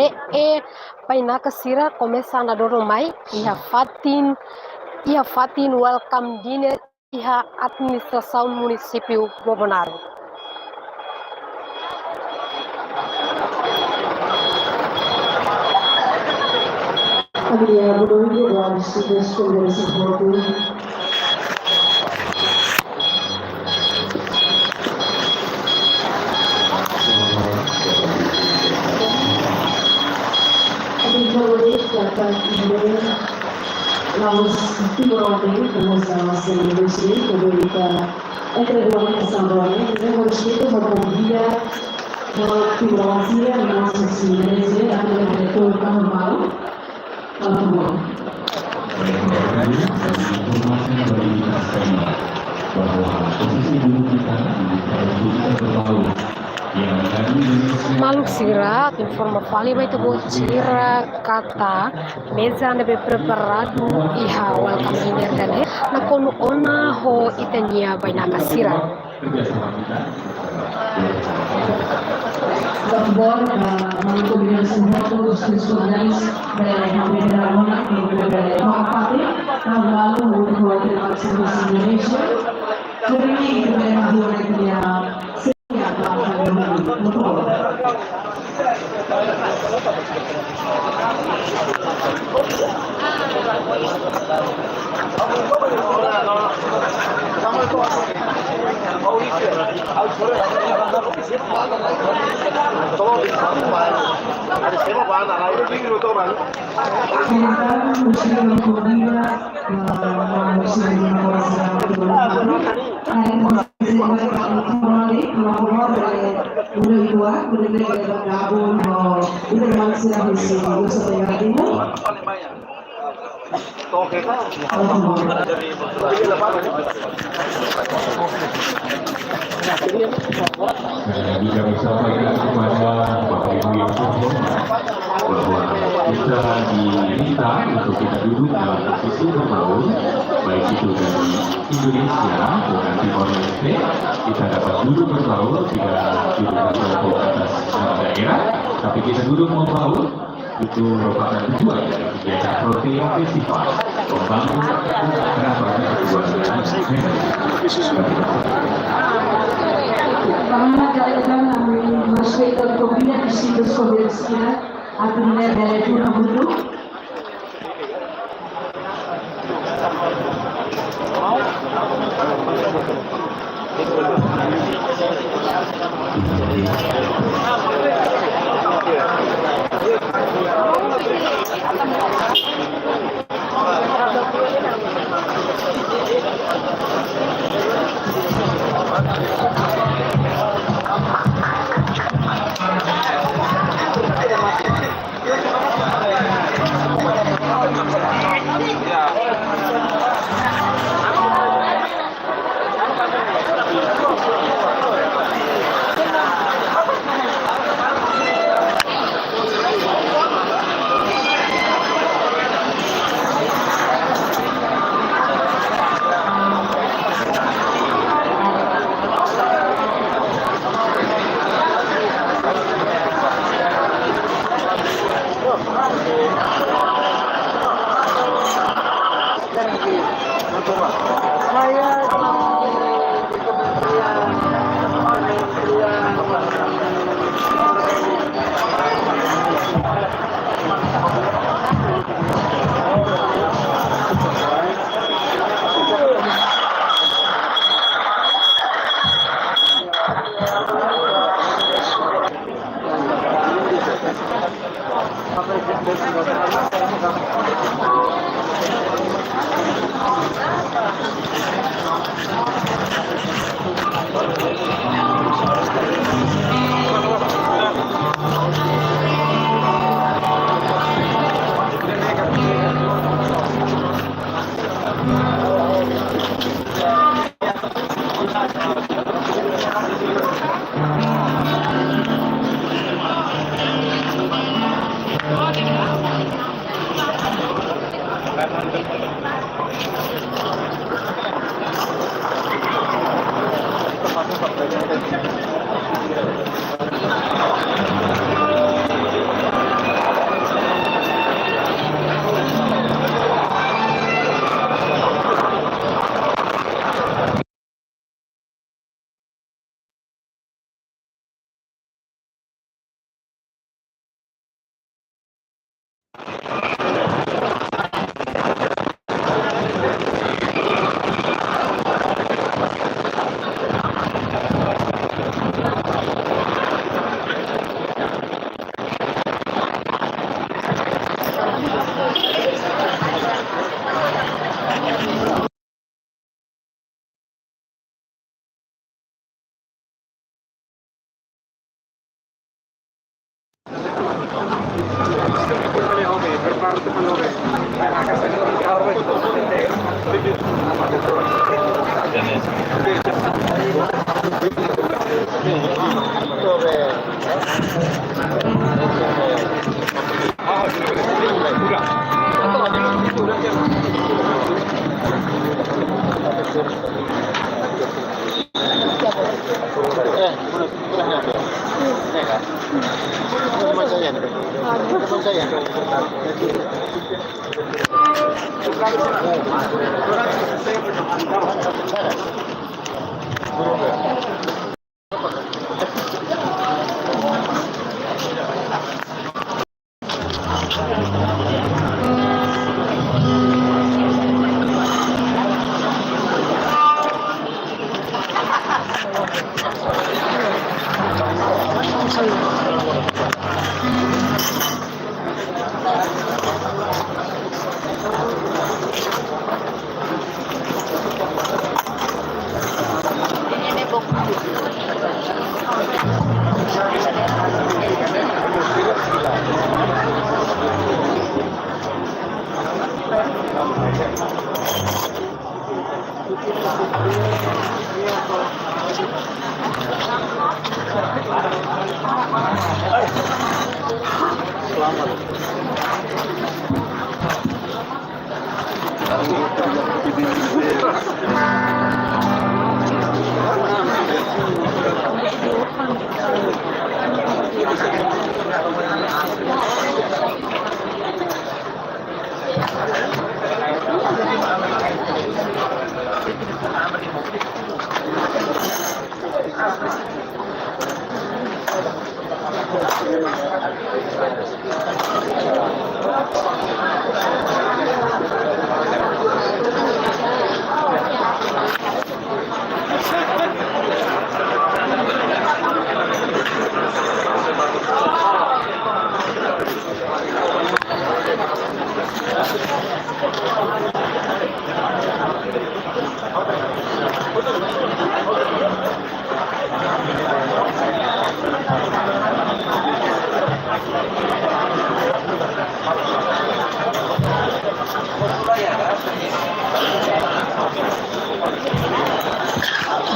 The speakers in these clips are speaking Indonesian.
e Painacasira começando a dormir ia fatin welcome dinner iha administração município Bobonaro. Nós finalmente começamos a investir entre duas assembleias, eu respeito a companhia, a filosofia, a nossa ciência, a literatura normal, a tudo. Informasi dari Asana bahwa posisi dulu kita berlalu yang tadi Malu sira, informa fali vai tu sira kata mesa na be preparado iha welcome dinner dane na kono ona ho itania vai na kasira. Agora, uma combinação de todos os funcionários da Federal e da parte, lalu untuk vaksinasi Indonesia, kami agora dia siap Jadi kami sampaikan kepada Bapak Ibu yang terhormat bahwa kita diminta untuk kita duduk dalam posisi berbaur, baik itu dari Indonesia dengan Timor Leste, kita dapat duduk berbaur, tidak duduk berbaur atas daerah, tapi kita duduk membaur. Itu merupakan tujuan dari kegiatan Protein Festival membangun kekerabatan kekeluargaan Bagaimana keadaan masyarakat kombinasi distintos komersial atau dari Bulu?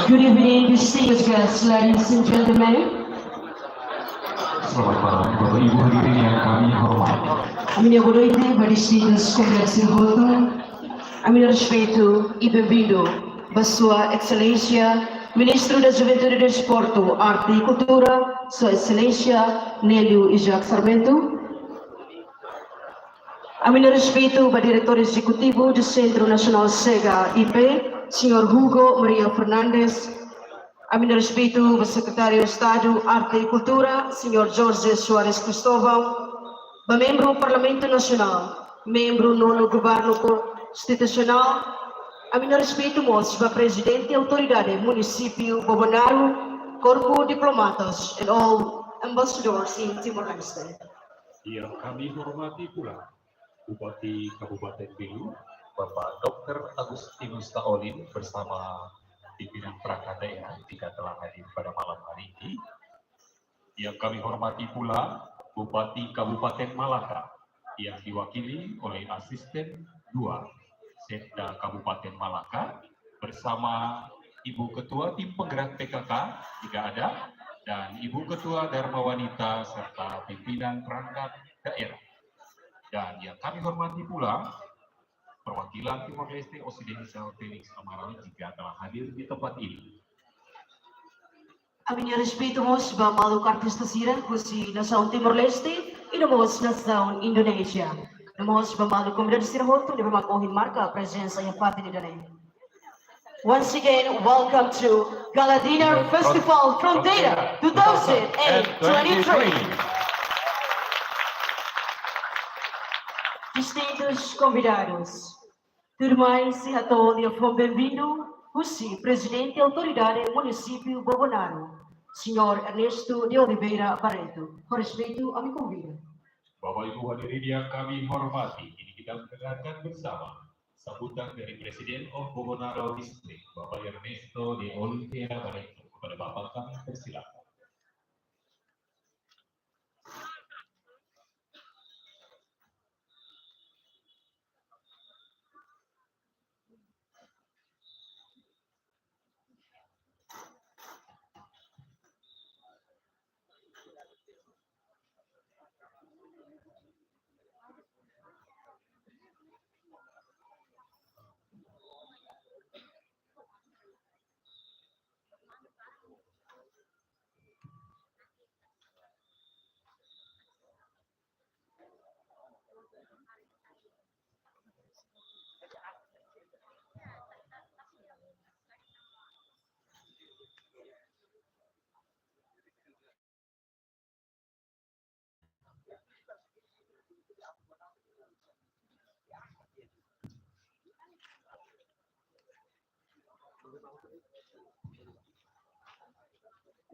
Good evening, distinguished guests, ladies and gentlemen. Selamat malam, Bapak Ibu hadirin yang kami hormati. Minha boa noite, distinguished convidados de voto. A meu respeito e bem-vindo a Sua Excelência, Ministro da Juventude e Desporto, Arte e Cultura, Sua Excelência Nélio Isaac Sarmento. A meu respeito ao Diretor Executivo do Centro Nacional SEGA IP, Sr. Hugo Maria Fernandes. A meu respeito ao Secretário de Estado, Arte e Cultura, Sr. Jorge Soares Cristóvão. A membro do Parlamento Nacional, membro do nono Governo Constitucional. A meu respeito ao Presidente e Autoridade Município Bobonaro, Corpo Diplomatas and all ambassadors in Timor-Leste. Yang kami hormati pula Bupati Kabupaten Belu, Bapak Dr. Agustinus Taolin bersama pimpinan perangkat daerah jika telah hadir pada malam hari ini. Yang kami hormati pula Bupati Kabupaten Malaka yang diwakili oleh Asisten 2 Setda Kabupaten Malaka bersama Ibu Ketua Tim Penggerak PKK jika ada, dan Ibu Ketua Dharma Wanita serta pimpinan perangkat daerah. Dan yang kami hormati pula perwakilan Timor Leste Occidental Felix Amaral jika telah hadir di tempat ini. A minha respeito aos maluco artista Sira, kusi nação Timor-Leste e namos nação Indonesia. Namos maluco convidado Sira Horto de makohin marca a presença em parte de Dane. Once again, welcome to Gala Dinner Festival Fronteira 2023. Distintos convidados, tudo mais e a todos bem-vindo. Kusi, Presidente e Autoridade Município Bobonaro, Senhor Ernesto de Oliveira Barreto. Com respeito, a me convido. Bapak Ibu hadirin yang kami hormati, ini kita mendengarkan bersama sambutan dari Presiden of Bobonaro District, Bapak Ernesto de Oliveira Barreto. Kepada Bapak kami persilakan.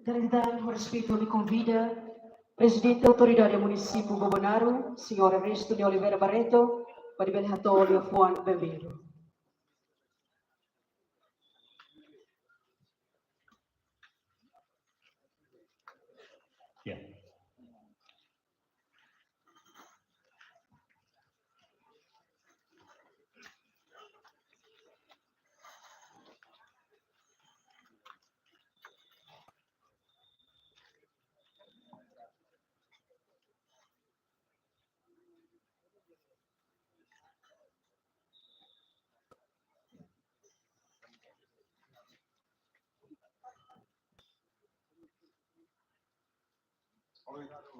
Dari dan respeito me convida Presidente Autoridade Município Bobonaro, Senhora Ernesto de Oliveira Barreto, para o relatório Juan Bembeiro. Ya.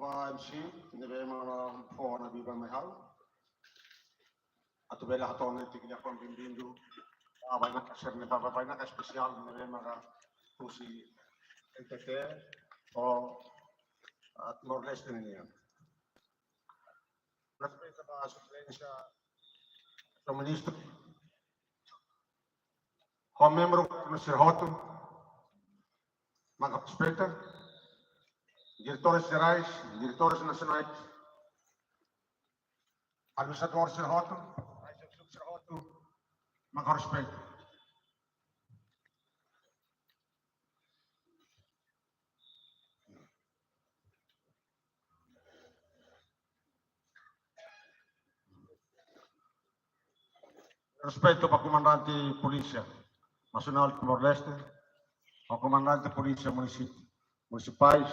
Vai MC, neve mana fora biba mahal. Atau bela atau nanti kita akan bimbingu. Banyak kasar nih, banyak spesial neve mana fungsi NTT atau Nordeste ini. Respeito para a suplência do ministro. Como membro do Mr. Hotto, Maga Respeita. Diretores gerais, diretores nacionais, administrador Sr. Hotto, Sr. Hotto, maior respeito. Respeito para o comandante de Polícia Nacional de Timor-Leste, ao comandante de Polícia Municipais,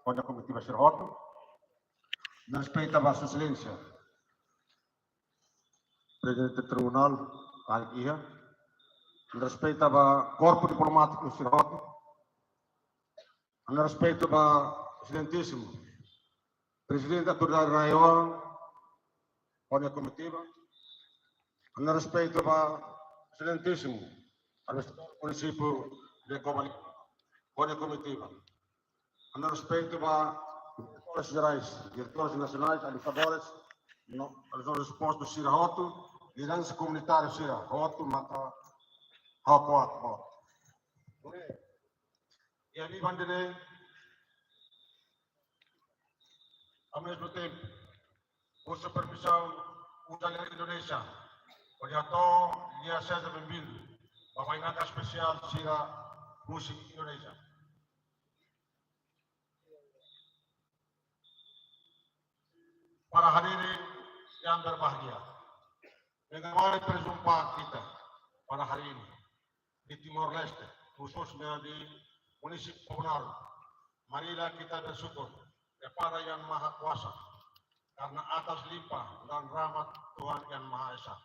onde a comitiva Sr. Hotto, respeito a Vossa Excelência, Presidente do Tribunal, Alquia, respeito ao Corpo Diplomático Sr. Hotto, respeito ao Excelentíssimo Presidente da Autoridade Raioa, onde a comitiva, respeito ao Excelentíssimo Município de Comali, onde a comitiva, respeito a diretores gerais, diretores nacionais, administradores, os postos Sr. Hotto, liderança comunitária Sr. Hotto, maka Hakoat. E ali bandere, ao mesmo tempo, com supervisão da Indonésia, onde estou e a seja bem-vindo, a mainada especial Sr. Música Indonésia. Para hadirin yang berbahagia, bagaimana perjumpaan kita pada hari ini di Timor Leste, khususnya di Municipio Bobonaro. Marilah kita bersyukur kepada Yang Maha Kuasa karena atas limpah dan rahmat Tuhan Yang Maha Esa,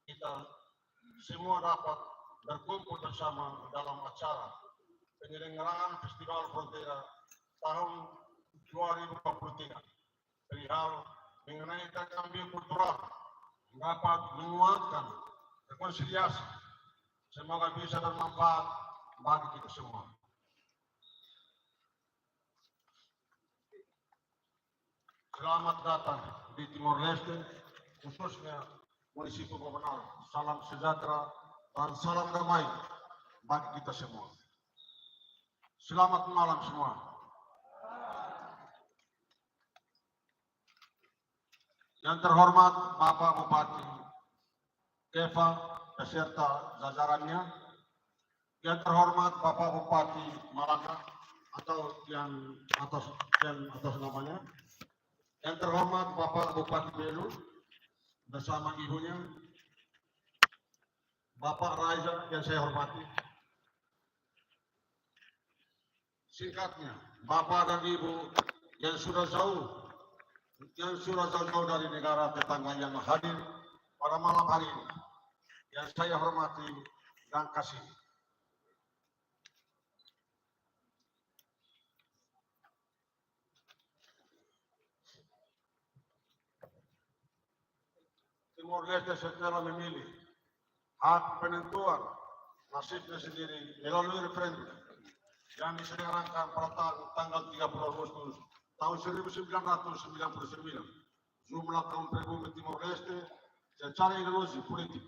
kita semua dapat berkumpul bersama dalam acara penyelenggaraan Festival Frontera tahun 2023. Perihal mengenai interkambio kultural dapat menguatkan rekonsiliasi. Semoga bisa bermanfaat bagi kita semua. Selamat datang di Timor Leste, khususnya Municipio Bobonaro. Salam sejahtera dan salam damai bagi kita semua. Selamat malam semua. Yang terhormat Bapak Bupati Kefa beserta jajarannya, yang terhormat Bapak Bupati Malaka atau yang atas namanya, yang terhormat Bapak Bupati Belu bersama ibunya, Bapak Raja yang saya hormati. Singkatnya, Bapak dan Ibu yang sudah jauh dari negara tetangga yang hadir pada malam hari ini, yang saya hormati dan kasih. Timor Leste setelah memilih hak penentuan nasibnya sendiri melalui referendum yang diselenggarakan pada tanggal 30 Agustus tahun 1999. Jumlah kaum pribumi Timor Leste secara ideologi politik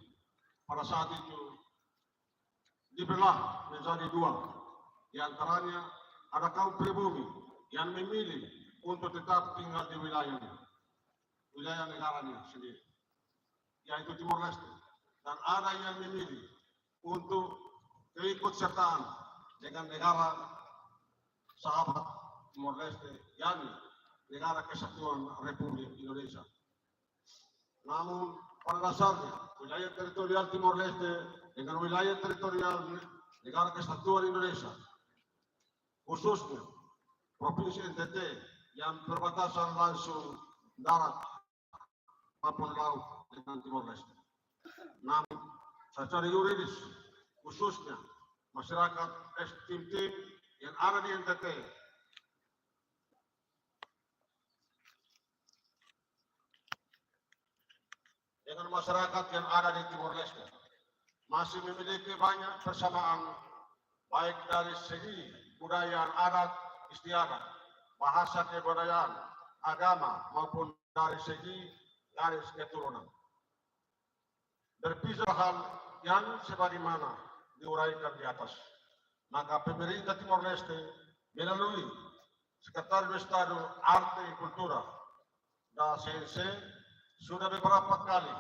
pada saat itu dibelah menjadi dua. Di antaranya ada kaum pribumi yang memilih untuk tetap tinggal di wilayah negaranya sendiri, yaitu Timor Leste, dan ada yang memilih untuk keikutsertaan dengan negara sahabat Timor Leste, yakni Negara Kesatuan Republik Indonesia. Namun pada dasarnya wilayah teritorial Timor Leste dengan wilayah teritorial Negara Kesatuan Indonesia, khususnya Provinsi NTT yang berbatasan langsung darat maupun laut dengan Timor Leste. Namun secara yuridis, khususnya masyarakat tim-tim yang ada di NTT dengan masyarakat yang ada di Timor Leste masih memiliki banyak persamaan, baik dari segi budaya adat istiadat, bahasa kebudayaan, agama, maupun dari segi garis keturunan. Berpisah hal yang sebagaimana diuraikan di atas, maka pemerintah Timor Leste melalui Sekretaris Estado Arte y Cultura dan CNC sudah beberapa kali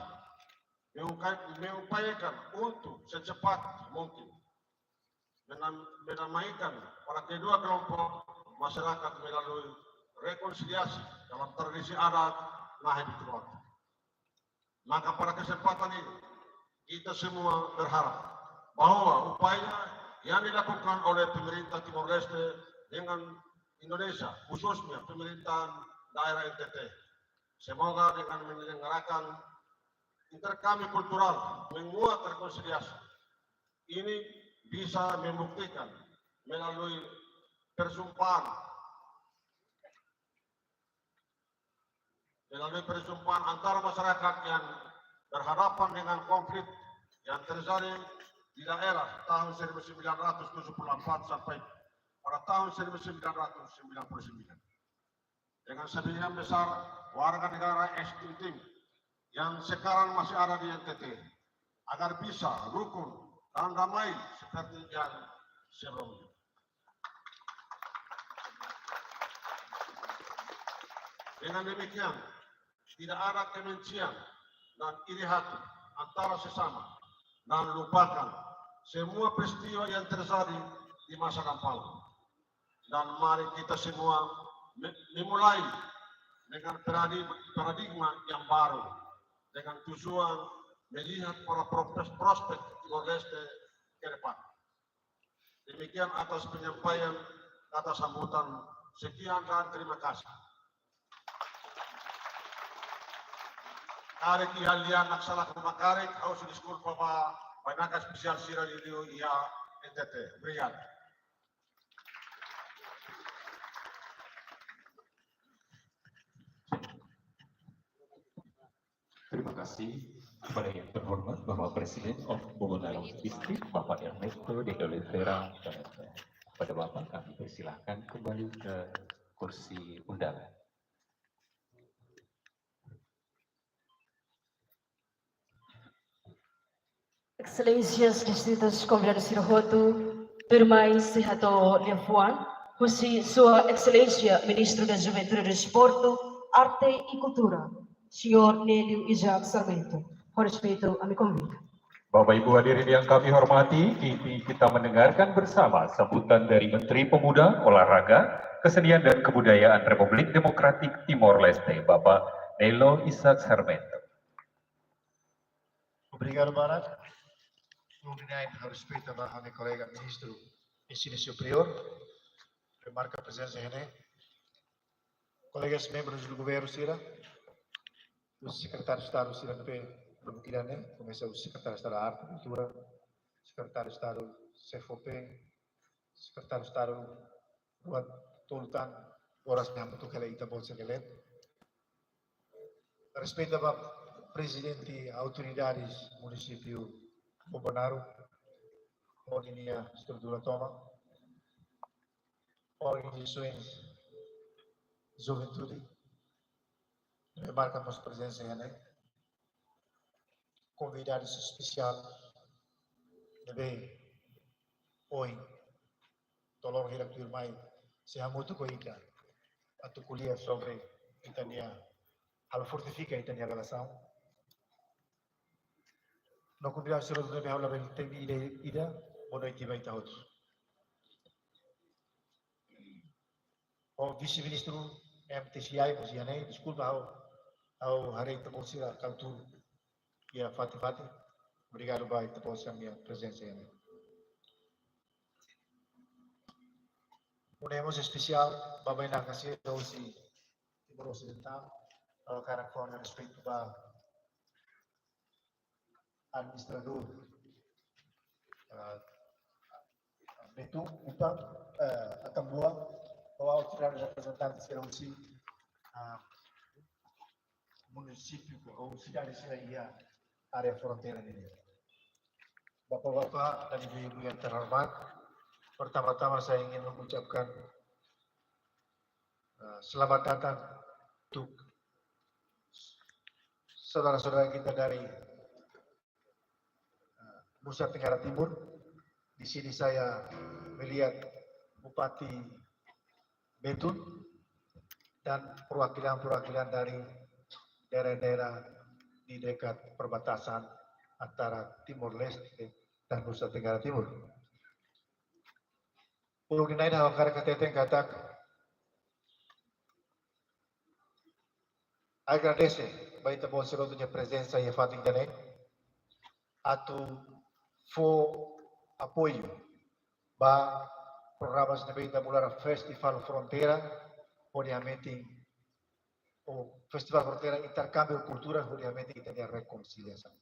mengupayakan untuk secepat mungkin menamaikan para kedua kelompok masyarakat melalui rekonsiliasi dalam tradisi adat Nahdlatul. Maka pada kesempatan ini kita semua berharap bahwa upaya yang dilakukan oleh pemerintah Timor Leste dengan Indonesia, khususnya pemerintahan daerah NTT, semoga dengan menyelenggarakan interkami kultural menguat rekonsiliasi ini bisa membuktikan melalui persumpahan antara masyarakat yang berhadapan dengan konflik yang terjadi di daerah tahun 1974 sampai pada tahun 1999 dengan sebagian besar warga negara ex-tim yang sekarang masih ada di NTT agar bisa rukun dan damai seperti yang sebelumnya. Dengan demikian, tidak ada kebencian dan iri hati antara sesama dan lupakan semua peristiwa yang terjadi di masa lampau. Dan mari kita semua memulai dengan paradigma yang baru dengan tujuan melihat para prospek Timor Leste ke depan. Demikian atas penyampaian kata sambutan. Sekian dan terima kasih. Karek ihalian naksalah kumakarik, aus diskur papa banyak spesial sira video ia NTT. Berian. Terima kasih kepada yang terhormat Bapak Presiden of Bogonara District, Bapak Ernesto de Oliveira. Pada Bapak kami persilahkan kembali ke kursi undangan. Excelências distintos convidados de roto, Permai Sehato Lefuan, Husi Sua Excelência Ministro da Juventude e Desporto, Arte e Cultura, Senhor Nélio Isaac Sarmento. Com respeito a me convida. Bapak Ibu hadirin yang kami hormati, kini kita mendengarkan bersama sambutan dari Menteri Pemuda, Olahraga, Kesenian dan Kebudayaan Republik Demokratik Timor Leste, Bapak Nélio Isaac Sarmento. Obrigado, Barat. Unidade a respeito da minha colega ministro de Ensino Superior, remarca a presença em colegas membros do governo Sira, o secretário de Estado Sira P. Perbukiran, começa o secretário de Estado da Arte e Cultura, secretário de Estado CFOP, secretário de Estado buat Toltan, Horas Nyamputu Kala Itabol Sekelet, a respeito da presidente autoridades município Bogonaro, Ordenia Estrutura Toma, organizações Juventude, remarca nossa presença em convidados especial de hoy, tolong hilang turmai, saya mutu ko ika, atau kuliah sobre Itania, hal fortifica Itania relação. No convidado se lo debe hablar del tema ida, bono itiba ita outro. O vice-ministro MTCI, Musianei, desculpa ao hari teposira cultura e a Fati. Obrigado, vai, teposira minha presença aí. Unemos especial, babai na kasih dosi Timor Ocidental, karena com respeito a administrador Betu, Upa, Atambua, ou ao tirar representantes que eram sim município ou cidade seria área fronteira dele. Bapak-bapak dan ibu-ibu yang terhormat, pertama-tama saya ingin mengucapkan selamat datang untuk saudara-saudara kita dari Nusa Tenggara Timur. Di sini saya melihat Bupati Betun dan perwakilan-perwakilan dari daerah-daerah di dekat perbatasan antara Timor Leste dan Nusa Tenggara Timur. Pulau Ginain hawakar kateteng katak agradece baita bom serotunya presença e fato internet atu fo apoio ba programas de baita mulara Festival Fronteira, obviamente o Festival Fronteira intercambio culturas, obviamente que tem reconciliação.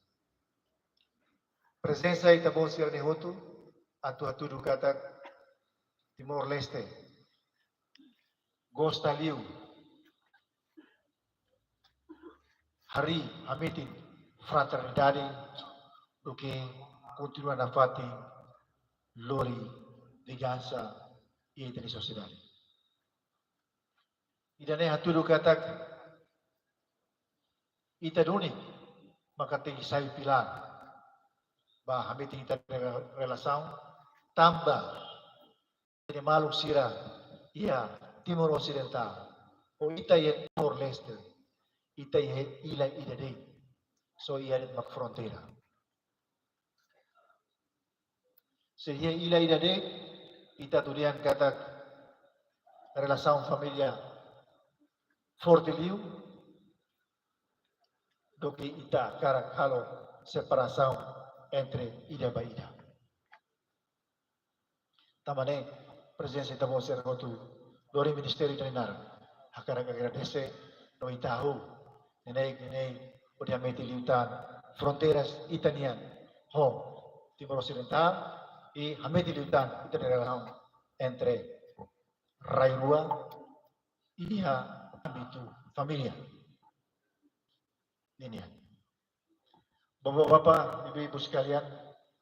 Presença ita bom ser de hotu atu do katak Timor Leste, Gosta Liu, Hari Amitin, Fraternidade, do que continua na fati, Lori, Viganza e entre sociedade. E daí hatu do katak itaduni, maka tinggi saya pilar, bah Amitin ita relação, tambah ini maluk sira ia Timor Ocidental o ita ia Timor Leste ita ia ila idade so ia di mak frontera se ia ila idade ita turian kata relação familia forte liu do que ita karak halo separação entre ida ba ida tamane presença da vossa ergotu do Ministério Treinar akan agradece no itahu nenei obviamente liutan fronteiras itanian ho Timor Ocidental e hameti liutan itanian entre Rairua e a habitu familia ini Bapak-bapak, ibu-ibu sekalian,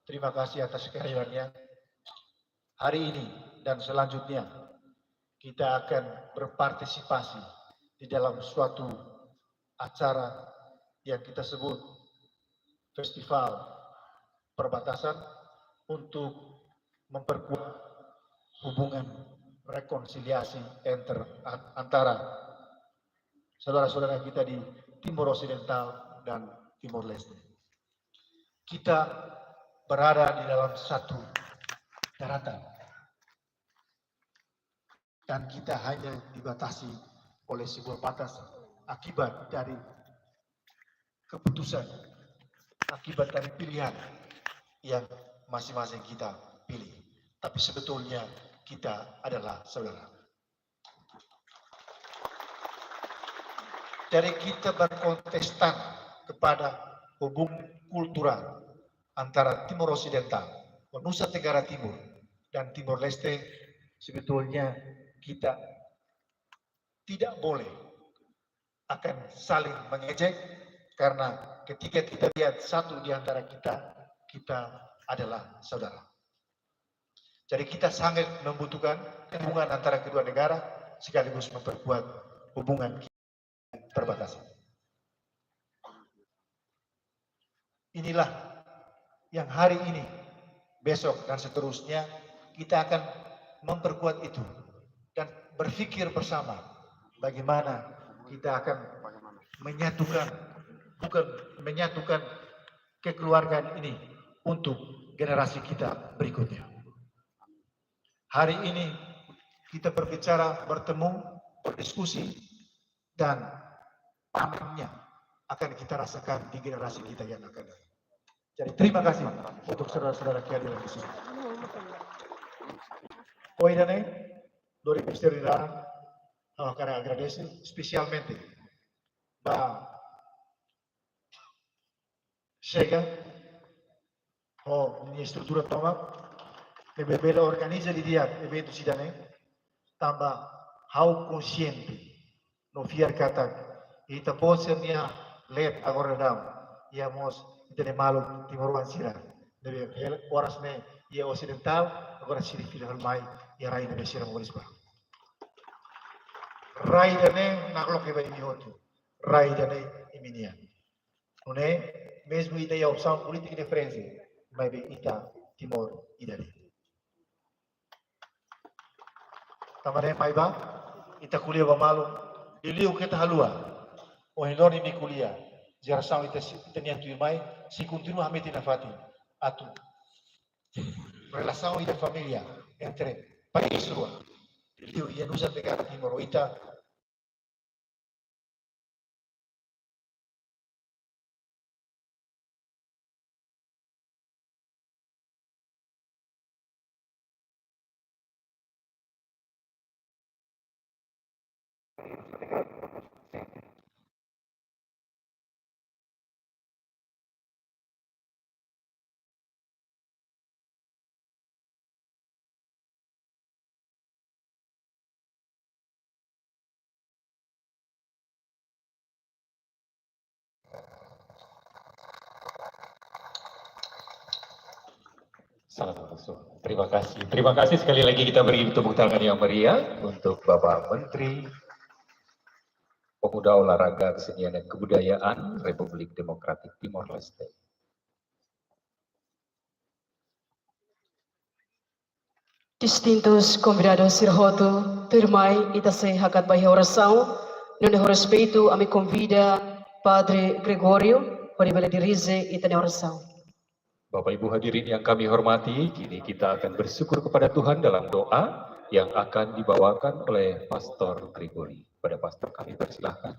terima kasih atas kehadirannya. Hari ini dan selanjutnya kita akan berpartisipasi di dalam suatu acara yang kita sebut Festival Perbatasan untuk memperkuat hubungan rekonsiliasi antara saudara-saudara kita di Timor Ocidental dan Timor Leste. Kita berada di dalam satu daratan dan kita hanya dibatasi oleh sebuah batas akibat dari keputusan, akibat dari pilihan yang masing-masing kita pilih. Tapi sebetulnya kita adalah saudara. Dari kita berkontestan kepada hubungan kultural antara Timor Ocidental, Nusa Tenggara Timur dan Timor Leste, sebetulnya kita tidak boleh akan saling mengejek karena ketika kita lihat satu di antara kita adalah saudara. Jadi kita sangat membutuhkan hubungan antara kedua negara sekaligus memperkuat hubungan perbatasan. inilah yang hari ini, besok dan seterusnya kita akan memperkuat itu dan berpikir bersama bagaimana kita akan menyatukan, bukan menyatukan kekeluargaan ini untuk generasi kita berikutnya. Hari ini kita berbicara, bertemu, berdiskusi, dan amannya akan kita rasakan di generasi kita yang akan datang. Jadi terima kasih untuk saudara-saudara yang hadir di sini. Hoy também, do exteriorar, eu quero agradecer especialmente a chega minha estrutura toma que bebê organiza de dia evento cidadão também how consciente no fiar kata ita pose minha let agora não íamos ter malo Timor Sira deve horas me ia ocidental agora se refira ao mai e rai na besira morisba rai dane naklo ke bai mihotu rai dane iminia une mesmo ideia opção política de frente mas be ita Timor idari tamare mai ba ita kuliah ba malo iliu kita halua o hinoni mi kuliah geração ita tenia tu mai se continua a meter na fati atu relação ita família entre país rua iliu ia nusa pegar Timor ita Terima kasih sekali lagi kita beri tepuk tangan yang meriah untuk Bapak Menteri Pemuda Olahraga Kesenian dan Kebudayaan Republik Demokratik Timor Leste. Distintos convidados Sirhoto, Turmai, Itase Hakat Bahia Oração, nune respeito a me convida Padre Gregorio, para dirige Itane Oração. Bapak Ibu hadirin yang kami hormati, kini kita akan bersyukur kepada Tuhan dalam doa yang akan dibawakan oleh Pastor Gregory. Pada Pastor kami persilahkan.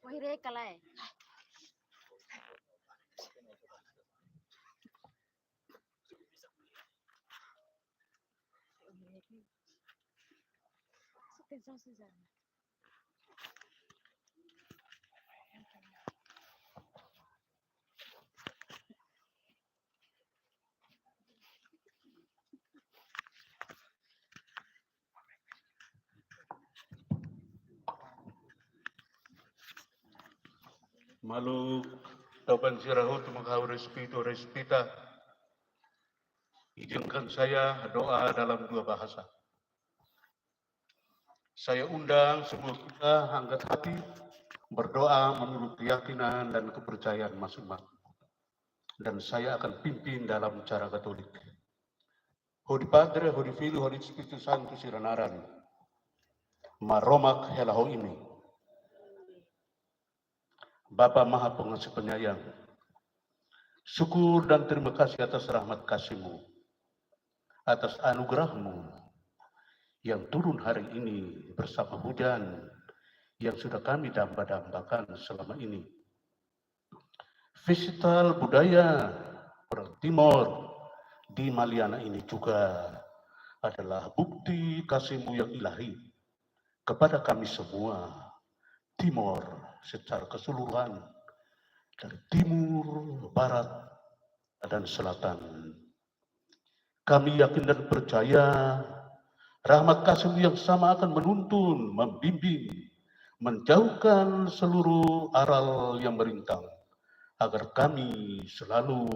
Wahire kalai. Malu Taban Sirahut menghau respita. Izinkan saya doa dalam dua bahasa. Saya undang semua kita angkat hati berdoa menurut keyakinan dan kepercayaan masing-masing. Dan saya akan pimpin dalam cara Katolik. Hodi Padre, Hodi Filho, Hodi Espiritu Santo Siranaran. Maromak helaho ini. Bapa Maha Pengasih Penyayang, syukur dan terima kasih atas rahmat kasih-Mu, atas anugerah-Mu yang turun hari ini bersama hujan yang sudah kami damba-dambakan selama ini. Festival budaya orang Timor di Maliana ini juga adalah bukti kasih-Mu yang ilahi kepada kami semua, Timor secara keseluruhan, dari timur, barat, dan selatan. Kami yakin dan percaya Rahmat kasih yang sama akan menuntun, membimbing, menjauhkan seluruh aral yang merintang, agar kami selalu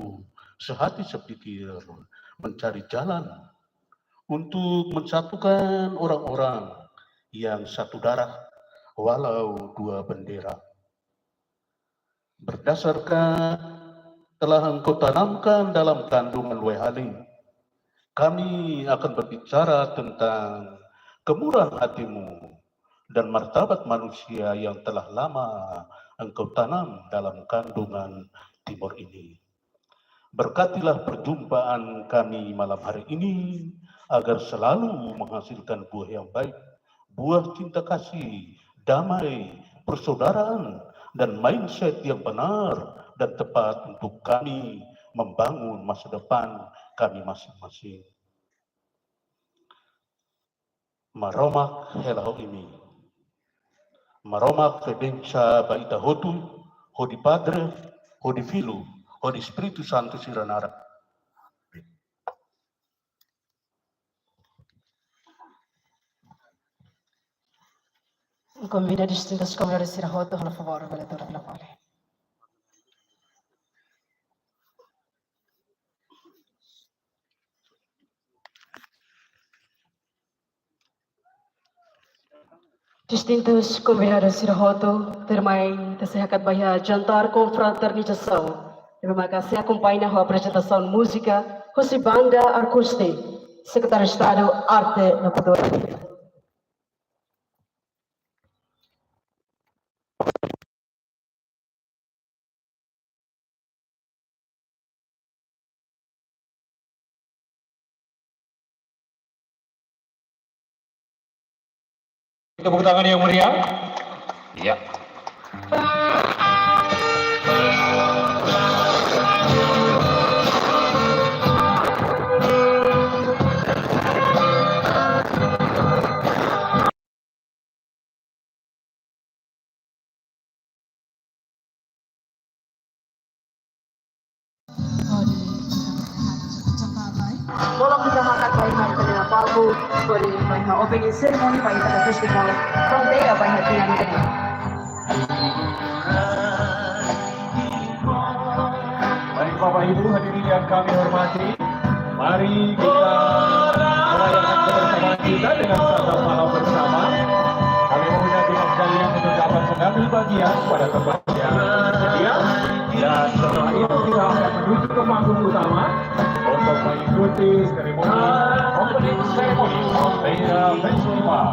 sehati sepikir mencari jalan untuk mensatukan orang-orang yang satu darah walau dua bendera. Berdasarkan telah Engkau tanamkan dalam kandungan Wehali, kami akan berbicara tentang kemurahan hatimu dan martabat manusia yang telah lama Engkau tanam dalam kandungan timur ini. Berkatilah perjumpaan kami malam hari ini agar selalu menghasilkan buah yang baik, buah cinta kasih, damai, persaudaraan, dan mindset yang benar dan tepat untuk kami membangun masa depan kami masing-masing. Maromak helau ini. Maromak credenza baita hotu, hodi Padre, hodi Filho, hodi Espírito Santo siranara. Convida distintas comunidades de Sirahoto a favor da leitura da Fale. Distintos convidados de Sirahoto, termai tersehakat bahia jantar confraternização. Terima kasih acompanha a apresentação música José Banda Arcusti, Secretário de Estado Arte e Cultura. Tepuk tangan yang meriah. Iya. Tolong ditamakan baik-baik pada Pabu, beri baik opening ceremony baik pada festival Frontera baik dengan ini. Mari Bapak Ibu hadirin yang kami hormati, mari kita merayakan kebersamaan kita dengan sama-sama bersama. Kami meminta kita sekalian untuk dapat mengambil bagian pada tempat yang tersedia, dan setelah itu kita akan menuju ke panggung utama untuk mengikuti seremoni opening ceremony Frontera Festival.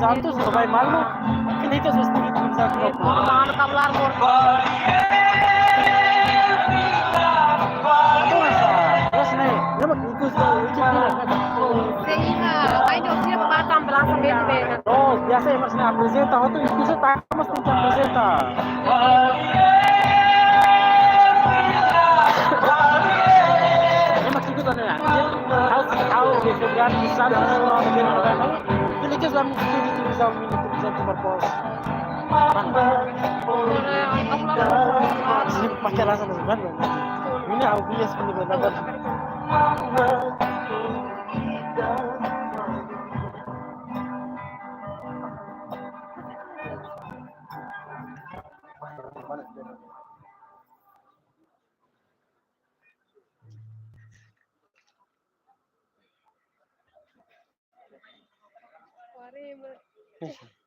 Santos vai malu, que itu sedikit bisa Mana kablar mur. Terus nih, dia mau ikut Sehingga, kain dokter batang belakang beda. Oh, biasa ya mas, apresenta, waktu itu saya tak mesti apresenta. Dia masih ikut ya? Tahu. de Februari de Santos, não de Guerra. Feliz vamos utilizar o minuto de Marcos. Sini pakai rasa dengan ini aku biasa benar-benar.